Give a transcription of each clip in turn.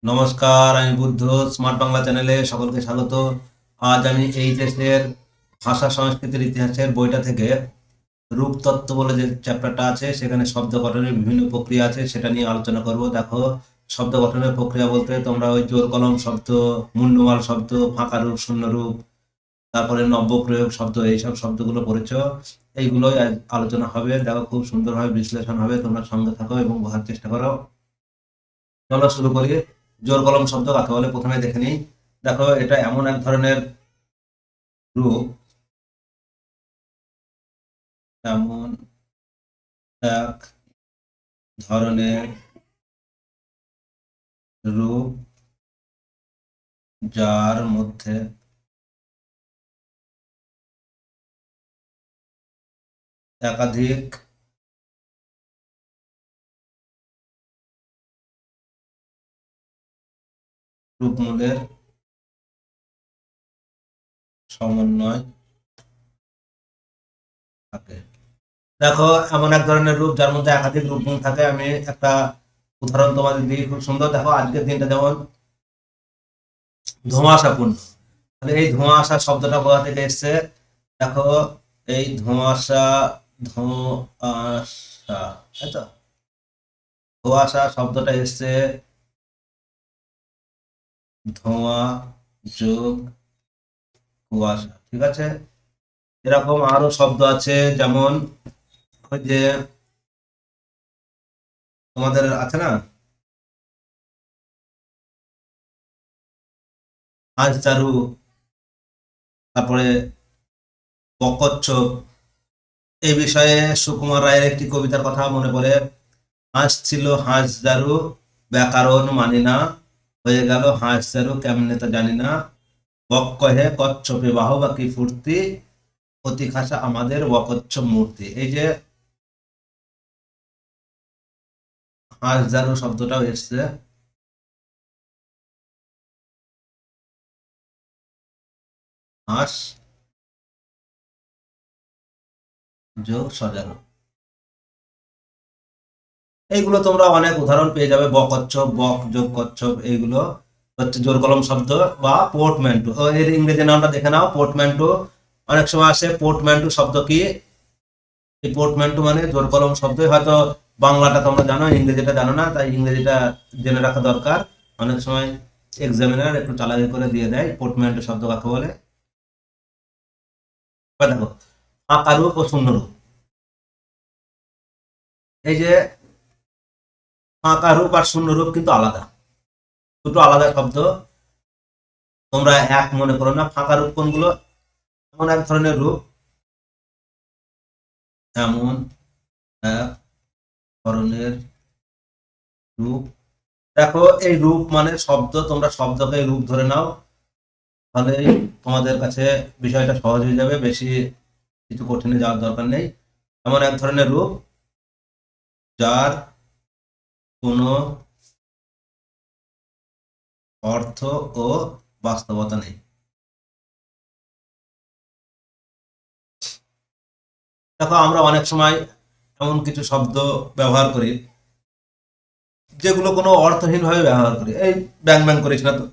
নমস্কার, আমি বুদ্ধ। স্মার্ট বাংলা চ্যানেলে সকলকে স্বাগত। আজ আমি এইচএসের ভাষা সংস্কৃতির ইতিহাসের বইটা থেকে রূপতত্ত্ব বলে যে চ্যাপ্টারটা আছে, সেখানে শব্দ গঠনের বিভিন্ন প্রক্রিয়া আছে, সেটা নিয়ে আলোচনা করব। দেখো, শব্দ গঠনের প্রক্রিয়া বলতে তোমরা ওই জোর কলম শব্দ, মুন্ডমাল শব্দ, ফাঁকা রূপ, শূন্য রূপ, তারপরে নব্য প্রয়োগ শব্দ, এইসব শব্দগুলো পড়েছো। এইগুলোই আজ আলোচনা হবে। দেখো, খুব সুন্দরভাবে বিশ্লেষণ হবে। তোমরা সঙ্গে থাকো এবং বোঝার চেষ্টা করো। চলো শুরু করি। জোর কলম শব্দ কাকে বলে প্রথমে দেখে নিই। দেখো, এটা এমন এক ধরনের রূপ, এমন এক ধরনের রূপ যার মধ্যে একাধিক রূপমূলের সমন্বয় থাকে। দেখো, এমন এক ধরনের রূপ যার মধ্যে একাধিক রূপমূল থাকে। আমি একটা উদাহরণ তোমাদের দিই, খুব সুন্দর। দেখো, আজকের দিনটা যেমন ধোঁয়াশাপূর্ণ, তাহলে এই ধোঁয়াশা শব্দটা কোথা থেকে এসছে? দেখো, এই ধোঁয়াশা, ধোঁয়াশা, তাই তো? ধোঁয়াশা শব্দটা এসছে ধোঁয়া যোগ কুয়াশা, ঠিক আছে? এরকম আরো শব্দ আছে, যেমন ওই যে তোমাদের আছে না, হাঁস চারু, তারপরে বকচ্ছপ। এই বিষয়ে সুকুমার রায়ের একটি কবিতার কথা মনে পড়ে। হাঁস ছিল হাঁস জারু, ব্যাকরণ মানি না, হয়ে গেল হাঁস জারু কেমনে তা জানি না, বক কহে কচ্ছপে বাহবা কি ফুর্তি, অতি খাসা আমাদের বকচ্ছপ মূর্তি। এই যে হাঁস জারু শব্দটাও এসছে হাঁস যোগ সজারু। এইগুলো তোমরা অনেক উদাহরণ পেয়ে যাবে। বকচ্ছপ, বক যোগ কচ্ছপ, এইগুলো হচ্ছে জোর কলম শব্দ বা পোর্টম্যান্টো। এর ইংরেজি নামটা দেখে নাও, পোর্টম্যান্টো। অনেক সময় আসে পোর্টম্যান্টো শব্দ কি। এই পোর্টম্যান্টো মানে জোর কলম শব্দ। হয়তো বাংলাটা তোমরা জানো, ইংরেজিটা জানো না, তাই ইংরেজিটা জেনে রাখা দরকার। অনেক সময় এক্সামিনার একটু চালাকি করে দিয়ে দেয় পোর্টম্যান্টো শব্দ কাকে বলে। এবার দেখো, ফাঁকা রূপ ও শূন্য রূপ। এই যে ফাঁকা রূপ আর শূন্য রূপ কিন্তু আলাদা, দুটো আলাদা শব্দ। তোমরা এক মনে করো না। ফাঁকা রূপ কোনগুলো? এমন এক ধরনের রূপ, এমন এক ধরনের রূপ। দেখো, এই রূপ মানে শব্দ, তোমরা শব্দকে রূপ ধরে নাও, তাহলে তোমাদের কাছে বিষয়টা সহজ হয়ে যাবে। বেশি কিছু কঠিনে যাওয়ার দরকার নেই। এমন এক ধরনের রূপ যার কোনো অর্থ ও বাস্তবতা নেই। দেখো, আমরা অনেক সময় এমন কিছু শব্দ ব্যবহার করি যেগুলো কোনো অর্থহীন ভাবে ব্যবহার করি। এই ব্যাং ব্যাং করিস না তো,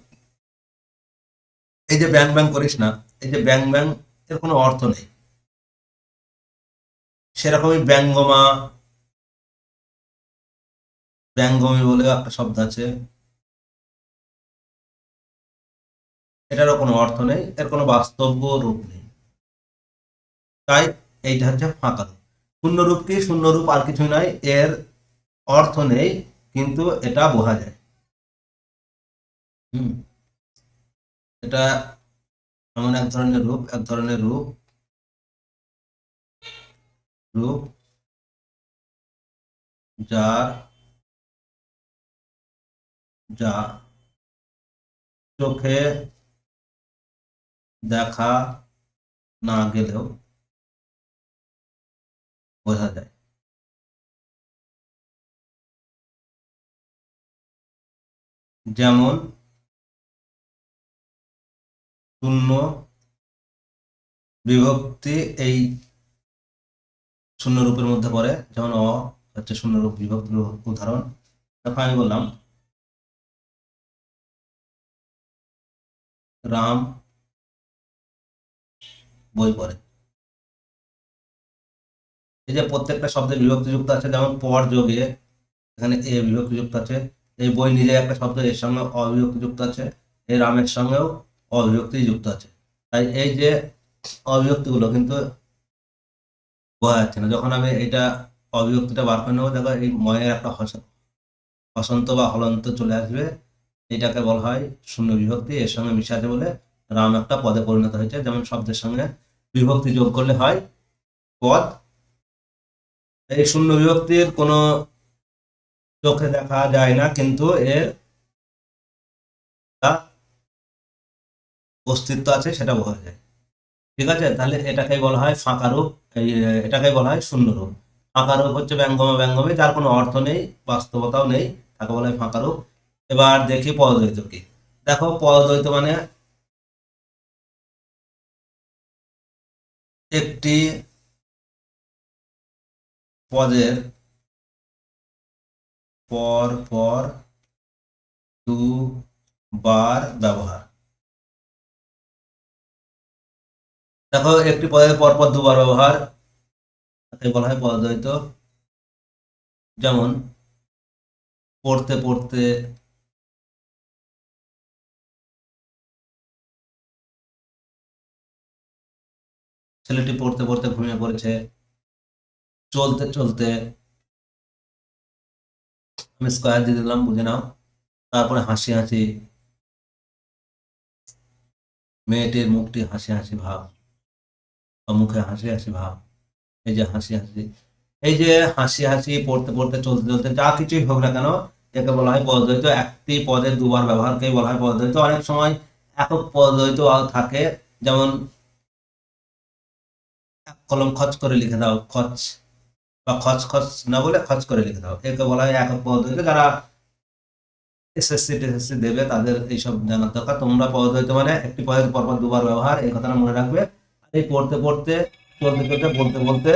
এই যে ব্যাং ব্যাং করিস না, এই যে ব্যাং ব্যাং, এর কোনো অর্থ নেই। সেরকমই ব্যঙ্গমা, ব্যঙ্গমী বলেও একটা শব্দ আছে, এটারও কোনো অর্থ নেই, এর কোনো বাস্তব রূপ নেই। তাই এইটা হচ্ছে ফাঁকা রূপ। শূন্যরূপ কি? শূন্যরূপ আর কিছুই নয়, এর অর্থ নেই, কিন্তু এটা বোঝা যায়। হুম, এটা এমন এক ধরনের রূপ, এক ধরনের রূপ, রূপ যার, যা চোখে দেখা না গেলেও বোঝা যায়। যেমন শূন্য বিভক্তি, এই শূন্য রূপের মধ্যে পড়ে। যেমন হচ্ছে শূন্য রূপ বিভক্তির উদাহরণ। দেখো, আমি বললাম রাম বই পড়ে। এই যে প্রত্যেকটা শব্দে বিভক্তিযুক্ত আছে, যেমন পর যোগে এখানে এ বিভক্তিযুক্ত আছে, এই বই নিজে একটা শব্দ, এর সঙ্গে অবিভক্তিযুক্ত আছে, এই রামের সঙ্গেও অবিভক্তি যুক্ত আছে। তাই এই যে অবিভক্তিগুলো কিন্তু বোঝা যাচ্ছে না। যখন আমি এটা অবিভক্তিটা বার করে নেবো, দেখো এই ময়ের একটা হসন্ত বা হলন্ত চলে আসবে, এটাকে বলা হয় শূন্য বিভক্তি। এর সঙ্গে মিশে আছে বলে রাম একটা পদে পরিণত হয়েছে। যেমন শব্দের সঙ্গে বিভক্তি যোগ করলে হয় পদ। এই শূন্য বিভক্তির কোনো চোখে দেখা যায় না, কিন্তু এর অস্তিত্ব আছে সেটা বোঝা যায়। ঠিক আছে, তাহলে এটাকেই বলা হয় ফাঁকা রূপ। এই এটাকেই বলা হয় শূন্য রূপ। ফাঁকা রূপ হচ্ছে ব্যঙ্গমা ব্যঙ্গমে, যার কোনো অর্থ নেই, বাস্তবতাও নেই, তাকে বলা হয় ফাঁকা রূপ। এবার দেখি পদদ্বৈত কি। দেখো পদদ্বৈত মানে একটি পদের পর পর দুবার ব্যবহার। দেখো একটি পদের পর পর দুবার ব্যবহার, তাকে বলা হয় পদদ্বৈত। যেমন পড়তে পড়তে, ছেলেটি পড়তে পড়তে ঘুমিয়ে পড়েছে। চলতে চলতে, আমি স্কোয়ার দিয়ে দিলাম, বুঝে নাও। তারপরে হাসি হাসি, মেয়েটির মুখটি হাসি হাসি ভাব, বা মুখে হাসি হাসি ভাব। এই যে হাসি হাসি, এই যে হাসি হাসি, পড়তে পড়তে, চলতে চলতে, যা কিছুই হোক না কেন, একে বলা হয় পদদ্বৈত। একটি পদের দুবার ব্যবহারকেই বলা হয় পদদ্বৈত। অনেক সময় একক পদদ্বৈত থাকে, যেমন এক কলম খচ করে লিখে দাও, খচ, বা খচ খচ না বলে খচ করে লিখে দাও, একে বলা হয় একক পদদ্বৈত। যারা এসএসসি টেসএসসি দেবে তাদের এইসব জানার দরকার। তোমরা পদদ্বৈত মানে একটি পদের পরপর দুবার ব্যবহার, এই কথাটা মনে রাখবে। আর এই পড়তে পড়তে, চলতে চলতে, বলতে বলতে,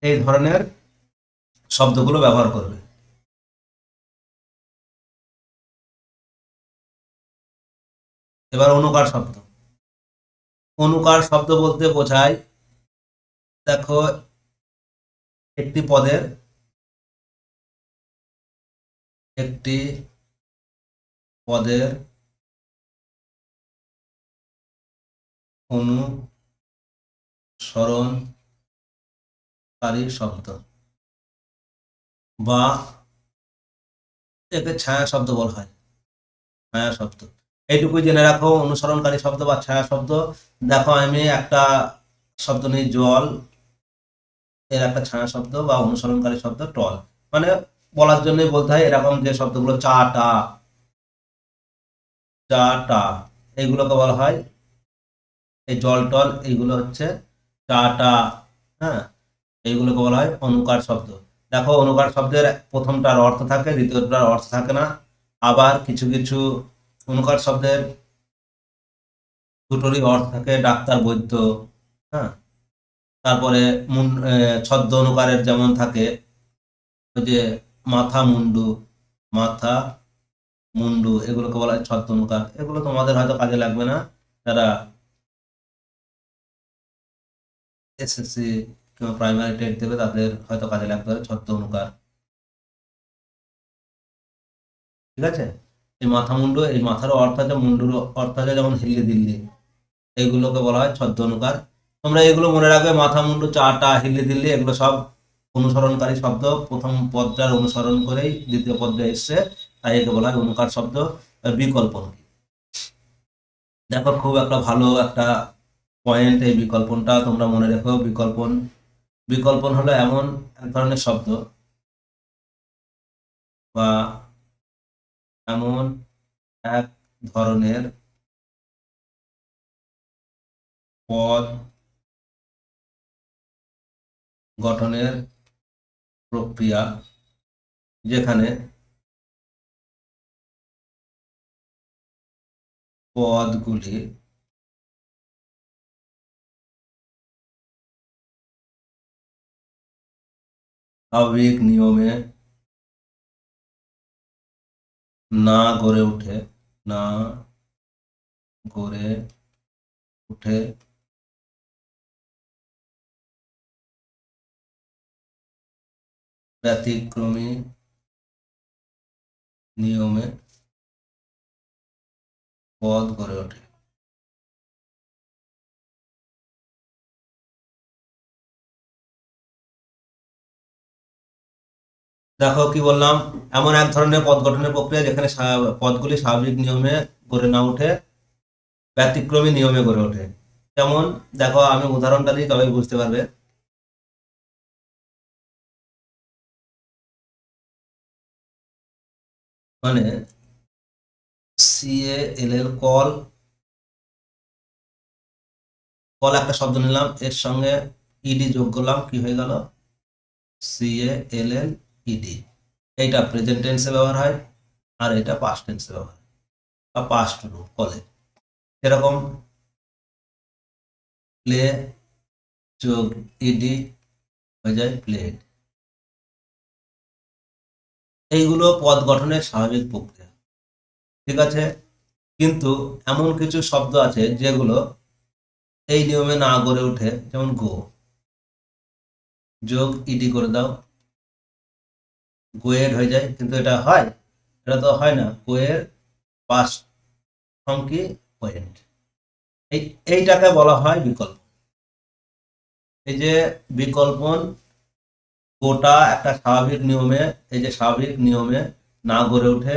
এই ধরনের শব্দগুলো ব্যবহার করবে। এবার অনুকার শব্দ। অনুকার শব্দ বলতে বোঝায়, দেখো একটি পদের, একটি পদের অনুসরণকারী শব্দ, বা একে ছায়া শব্দ বলা হয়। ছায়া শব্দ, এইটুকুই জেনে রাখো, অনুসরণকারী শব্দ বা ছায়া শব্দ। দেখো আমি একটা শব্দ নিই জল, এর একটা ছায়া শব্দ বা অনুসরণকারী শব্দ টল। মানে বলার জন্যই বলতে হয়, এরকম যে শব্দগুলো চা টা, চা টা, এইগুলোকে বলা হয়, এই জল টল এইগুলো হচ্ছে চা টা, হ্যাঁ, এইগুলোকে বলা হয় অনুকার শব্দ। দেখো অনুকার শব্দের প্রথমটার অর্থ থাকে, দ্বিতীয়টার অর্থ থাকে না। আবার কিছু কিছু অনুকার শব্দের দুটোরই অর্থ থাকে, ডাক্তার বৈদ্য, হ্যাঁ। তারপরে ছদ্ম অনুকারের যেমন থাকে, ওই যে মাথা মুন্ডু, মাথা মুন্ডু, এগুলোকে বলা হয় ছদ্ম অনুকার। এগুলো তোমাদের হয়তো কাজে লাগবে না, যারা এসএসসি কিংবা প্রাইমারি টেট দেবে তাদের হয়তো কাজে লাগতে পারে ছদ্ম অনুকার। ঠিক আছে, এই মাথা মুন্ডু, এই মাথারও অর্থ আছে, মুন্ডুর অর্থ আছে, যেমন হিল্লি দিল্লি, এইগুলোকে বলা হয় ছদ্ম অনুকার। তোমরা এগুলো মনে রাখবে, মাথা মুন্ডু, চাটা, হিল্লি দিল্লি, এগুলো সব অনুসরণকারী শব্দ। প্রথম পদটার অনুসরণ করেই দ্বিতীয় পদটা এসছে, তাই একে বলা হয় অনুকার শব্দ। বিকল্পন কি, দেখো খুব একটা ভালো একটা পয়েন্ট এই বিকল্পনটা, তোমরা মনে রেখো। বিকল্পন, বিকল্পন হলো এমন এক ধরনের শব্দ, বা এমন এক ধরনের পদ গঠনের প্রক্রিয়া, যেখানে পদগুলি স্বাভাবিক নিয়মে না গড়ে ওঠে, না গড়ে উঠে ব্যতিক্রমী নিয়মে পদ গড়ে ওঠে। দেখো কি বললাম, এমন এক ধরনের পদ গঠনের প্রক্রিয়া যেখানে পদগুলি স্বাভাবিক নিয়মে গড়ে না উঠে ব্যতিক্রমী নিয়মে গড়ে ওঠে। যেমন দেখো, আমি উদাহরণটা দিই তবে বুঝতে পারবে। মানে CALL কল, কল একটা শব্দ নিলাম, এর সঙ্গে ইডি যোগ করলাম, কি হয়ে গেল? CALLED। এইটা প্রেজেন্ট টেন্সে ব্যবহার হয় আর এটা পাস্ট টেন্সে ব্যবহার হয় বা পাস্ট রূপ কলে। এরকম প্লে যোগ ইডি হয়ে যায় প্লেড। এইগুলো পদ গঠনের স্বাভাবিক প্রক্রিয়া, ঠিক আছে। কিন্তু এমন কিছু শব্দ আছে যেগুলো এই নিয়মে না গড়ে ওঠে, যেমন গো, যোগ ইডি করে দাও, গোয়েড হয়ে যায়। কিন্তু এটা হয়? এটা তো হয় না। গোয়ের পাস্ট ফর্ম কি? ওয়েন্ট। এইটাকে বলা হয় বিকল্প। এই যে বিকল্পন, গোটা একটা স্বাভাবিক নিয়মে, এই যে স্বাভাবিক নিয়মে না গড়ে ওঠে,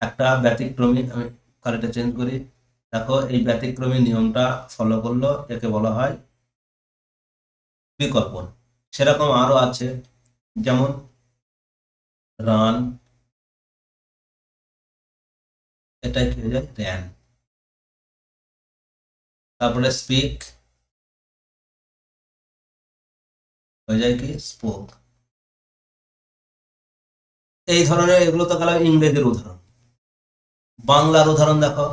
একটা ব্যতিক্রমী, আমি কারেক্টটা চেঞ্জ করি, দেখো এই ব্যতিক্রমী নিয়মটা ফলো করলো, একে বলা হয় বিকল্পন। সেরকম আরো আছে, যেমন রান, এটাই কি হয়ে যায়? র্যান। তারপরে স্পিক হয়ে যায় কি? স্পোক। এই ধরনের, এগুলো তো গেল ইংরেজির উদাহরণ। বাংলার উদাহরণ দেখো,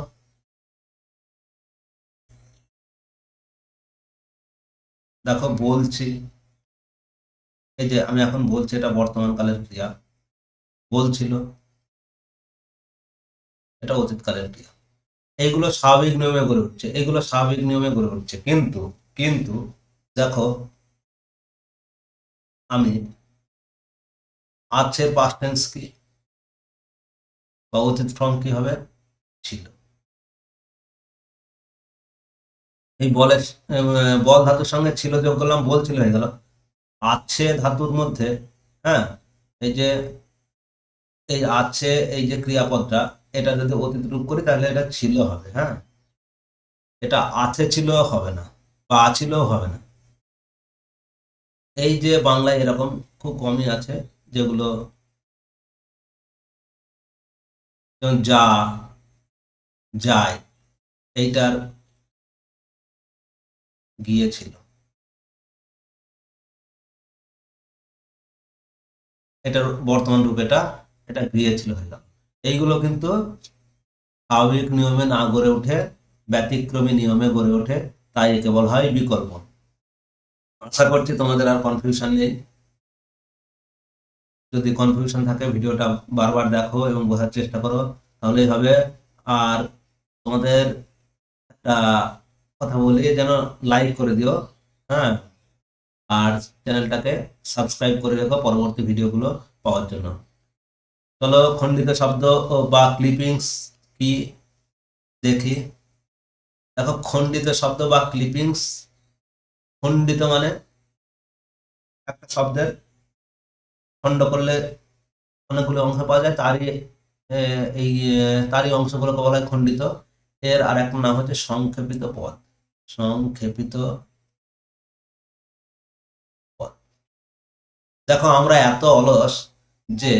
দেখো বলছি, এই যে আমি এখন বলছি, এটা বর্তমান কালের ক্রিয়া। বলছিল, এটা অতীত কালের ক্রিয়া। এইগুলো স্বাভাবিক নিয়মে গড়ে উঠছে, এগুলো স্বাভাবিক নিয়মে গড়ে উঠছে। কিন্তু কিন্তু দেখো, আমি আজকের পাস্ট টেন্স কি বা অতীত ফর্ম কি হবে? ছিল। এই বলের বল ধাতুর সঙ্গে ছিল যোগ করলাম, বলছিল হয়ে গেল। আছে ধাতুর মধ্যে, হ্যাঁ, এই যে এই আছে, এই যে ক্রিয়াপদটা, এটা যদি অতীত রূপ করি তাহলে এটা ছিল হবে, হ্যাঁ। এটা আছে ছিল হবে না, বা আছিলও হবে না। এই যে বাংলায় এরকম খুব কমই আছে, যেগুলো যেমন যা, যায়, এইটার গিয়েছিল, এটার বর্তমান রূপ এটা, এটা গিয়েছিল হয়ে গেল। এইগুলো কিন্তু স্বাভাবিক নিয়মে না গড়ে ওঠে, ব্যতিক্রমী নিয়মে গড়ে ওঠে, তাই একে বলা হয় বিকল্প। আশা করছি তোমাদের আর কনফিউশন নেই। যদি কনফিউশন থাকে ভিডিওটা বারবার দেখো এবং বোঝার চেষ্টা করো, তাহলেই হবে। আর তোমাদের একটা কথা বলি, যেন লাইক করে দিও, হ্যাঁ। আর চ্যানেলটাকে সাবস্ক্রাইব করে রেখো পরবর্তী ভিডিওগুলো পাওয়ার জন্য। চলো খণ্ডিত শব্দ বা ক্লিপিংস কি দেখি। দেখো, খণ্ডিত শব্দ বা ক্লিপিংস, খণ্ডিত মানে একটা শব্দের খণ্ড করলে অনেকগুলো অংশ পাওয়া যায়, তারই এই তারই অংশগুলোকে বলা হয় খণ্ডিত। এর আর একটা নাম হচ্ছে সংক্ষেপিত পদ। সংক্ষেপিত পদ। দেখো, আমরা এত অলস যে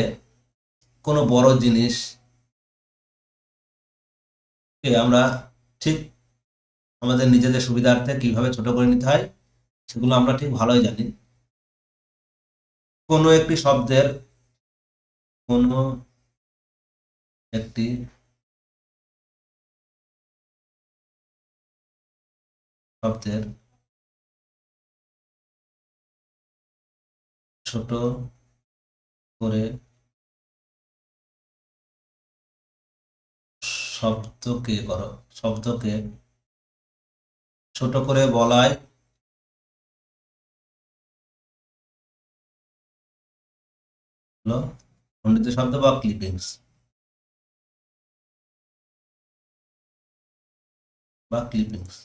কোনো বড় জিনিস কে আমরা ঠিক আমাদের নিজেদের সুবিধার্থে কিভাবে ছোট করে নিতে হয় সেগুলো আমরা ঠিক ভালোই জানি। কোনো একটি শব্দের, কোনো একটি শব্দের ছোট করে শব্দকে করো, শব্দকে ছোট করে বলায় হলো খণ্ডিত শব্দ বা ক্লিপিংস বা ক্লিপিংস।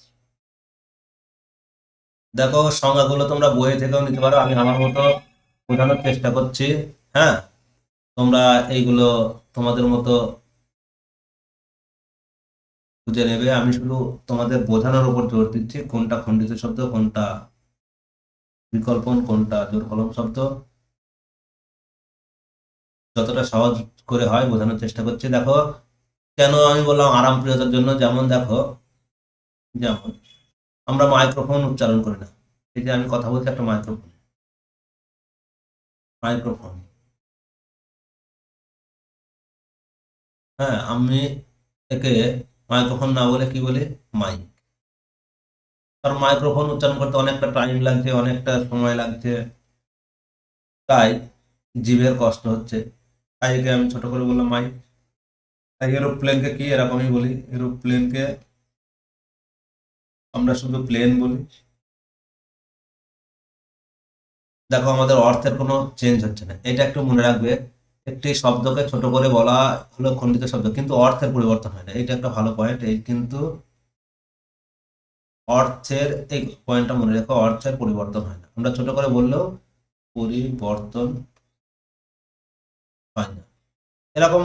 দেখো সংজ্ঞাগুলো তোমরা বই থেকেও নিতে পারো, আমি আমার মতো বোঝানোর চেষ্টা করছি। হ্যাঁ, তোমরা এইগুলো তোমাদের মতো খুঁজে নেবে। আমি শুধু তোমাদের বোঝানোর উপর জোর দিচ্ছি কোনটা খণ্ডিত শব্দ, কোনটা বিকল্পন, কোনটা জোর কলম শব্দ। যতটা সহজ করে হয় বোঝানোর চেষ্টা করছি। দেখো কেন আমি বললাম আরামপ্রিয়তার জন্য। যেমন দেখো, যেমন আমরা মাইক্রোফোন উচ্চারণ করি না। এই যে আমি কথা বলছি একটা মাইক্রোফোন, মাইক্রোফোন। হ্যাঁ, আমি একে মাইক্রোফোন না বলে কি বলি, মাইক। কারণ মাইক্রোফোন উচ্চারণ করতে অনেকটা টাইম লাগছে, অনেকটা সময় লাগছে, তাই জিভের কষ্ট হচ্ছে, তাই একে আমি ছোট করে বললাম মাইক। তাই এরোপ্লেনকে কি এরকমই বলি, এরোপ্লেনকে আমরা শুধু প্লেন বলি। দেখো আমাদের অর্থের কোনো চেঞ্জ হচ্ছে না, এটা একটু মনে রাখবে। একটি শব্দকে ছোট করে বলা হলো খণ্ডিত শব্দ, কিন্তু অর্থের পরিবর্তন হয় না। এটা একটা ভালো পয়েন্ট। এই কিন্তু অর্থের, এই পয়েন্টটা মনে রেখো, অর্থের পরিবর্তন হয় না। আমরা ছোট করে বললেও পরিবর্তন হয় না। এরকম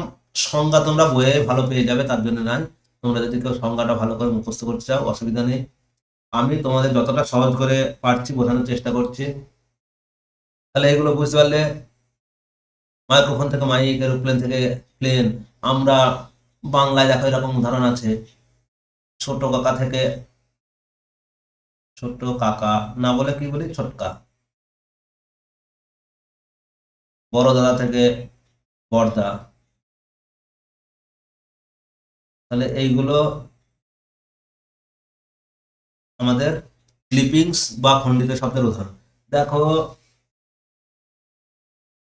সংজ্ঞা তোমরা বইয়ে ভালো পেয়ে যাবে, তার জন্য নয়। তোমরা যদি কেউ সংজ্ঞাটা ভালো করে মুখস্থ করতে চাও অসুবিধা নেই, আমি তোমাদের যতটা সহজ করে পারছি বোঝানোর চেষ্টা করছি। তাহলে এগুলো বুঝতে পারলে, মাইক্রোফোন থেকে মাইক, এরোপ্লেন থেকে প্লেন। আমরা বাংলায় দেখো এরকম উদাহরণ আছে, ছোট কাকা থেকে ছোট কাকা না বলে কি বলি, ছোটকা। বড় দাদা থেকে বড়দা। তাহলে এইগুলো আমাদের ক্লিপিংস বা খণ্ডিত শব্দের উদাহরণ। দেখো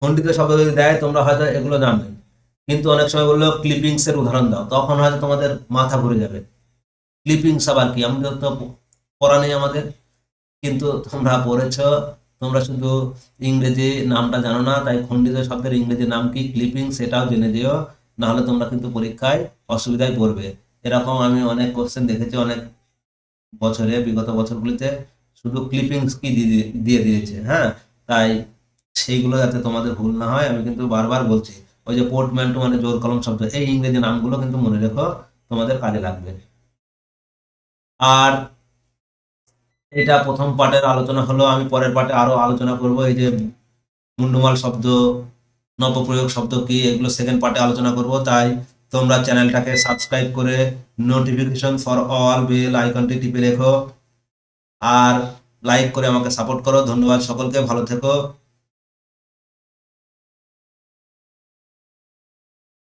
খণ্ডিত শব্দ যদি দেয় তোমরা হয়তো এগুলো জানবে, কিন্তু অনেক সময় বললো ক্লিপিংস এর উদাহরণ দাও, তখন হয়তো তোমাদের মাথা ঘুরে যাবে। ক্লিপিংস আবার কি, আমাদের তো পড়া নেই আমাদের। কিন্তু তোমরা পড়েছ, তোমরা শুধু ইংরেজি নামটা জানো না, তাই খণ্ডিত শব্দের ইংরেজি নাম কি ক্লিপিংস সেটাও জেনে যেও, নাহলে তোমরা কিন্তু পরীক্ষায় অসুবিধায় পড়বে। এরকম আমি অনেক কোশ্চেন দেখেছি অনেক বছরে, বিগত বছরগুলিতে শুধু ক্লিপিংস কি দিয়ে দিয়েছে। হ্যাঁ, তাই সেইগুলো যাতে তোমাদের ভুল না হয় আমি কিন্তু বারবার বলছি। ওই যে পোর্টম্যান্টো মানে জোর কলম শব্দ, এই ইংরেজি নামগুলো কিন্তু মনে রেখো, তোমাদের কাজে লাগবে। আর এটা প্রথম পার্টের আলোচনা হলো, আমি পরের পার্টে আরো আলোচনা করব। এই যে মুন্ডুমাল শব্দ, নবপ্রয়োগ শব্দ কি, এগুলো সেকেন্ড পার্টে আলোচনা করব। তাই তোমরা চ্যানেলটাকে সাবস্ক্রাইব করে নোটিফিকেশন ফর অল বেল আইকনটি টিপে রেখো, আর লাইক করে আমাকে সাপোর্ট করো। ধন্যবাদ সকলকে, ভালো থেকো।